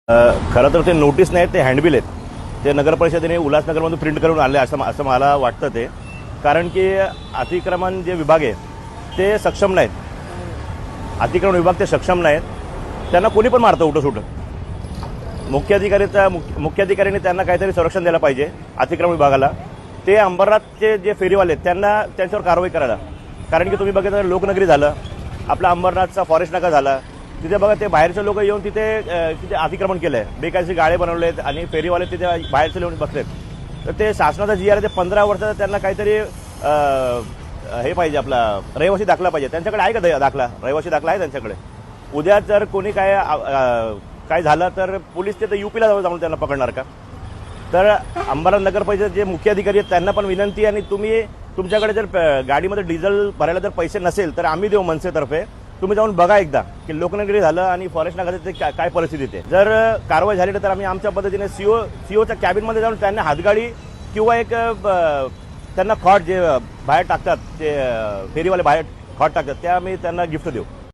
खरं तर ते नोटीस नाहीत, ते हँडबिल आहेत. ते नगर परिषदेने उल्हासनगरमधून प्रिंट करून आणले असं मला वाटतं. ते कारण की अतिक्रमण जे विभाग आहे ते सक्षम नाहीत. अतिक्रमण विभाग ते सक्षम नाहीत. त्यांना कोणी पण मारतं उठं मुख्याधिकाऱ्यांनी त्यांना काहीतरी संरक्षण द्यायला पाहिजे अतिक्रमण विभागाला. ते अंबरनाथचे जे फेरीवाले आहेत त्यांच्यावर कारवाई करायला. कारण की तुम्ही बघितलं लोकनगरी झालं, आपला अंबरनाथचा फॉरेस्ट नाका झाला, तिथे बघा ते बाहेरचे लोक येऊन तिथे अतिक्रमण केलं आहे, बेकायदेशीर गाळे बनवले आहेत आणि फेरीवाले तिथे बाहेरचे येऊन बसलेत. तर ते शासनाचा GR ते 15 वर्षाचा त्यांना काहीतरी हे पाहिजे, आपला रहिवासी दाखला पाहिजे. त्यांच्याकडे आहे का दाखला? रहिवासी दाखला आहे त्यांच्याकडे. उद्या जर कोणी काय झालं तर पोलीस ते UPला जाऊन त्यांना पकडणार का? तर अंबरनाथ नगर परिषद जे मुख्य अधिकारी आहेत त्यांना पण विनंती आहे, आणि तुमच्याकडे जर गाडीमध्ये डिझेल भरायला जर पैसे नसेल तर आम्ही देऊ मनसेतर्फे. तुम्ही जाऊन बघा एकदा की लोकनगरी झालं आणि फॉरेस्ट नाकाचं ते काय परिस्थिती आहे. जर कारवाई झाली तर आम्ही आमच्या पद्धतीने सीओच्या कॅबिनमध्ये जाऊन त्यांना हातगाडी किंवा एक त्यांना खॉट जे बाहेर टाकतात, ते फेरीवाले बाहेर खॉट टाकतात, त्या आम्ही त्यांना गिफ्ट देऊ.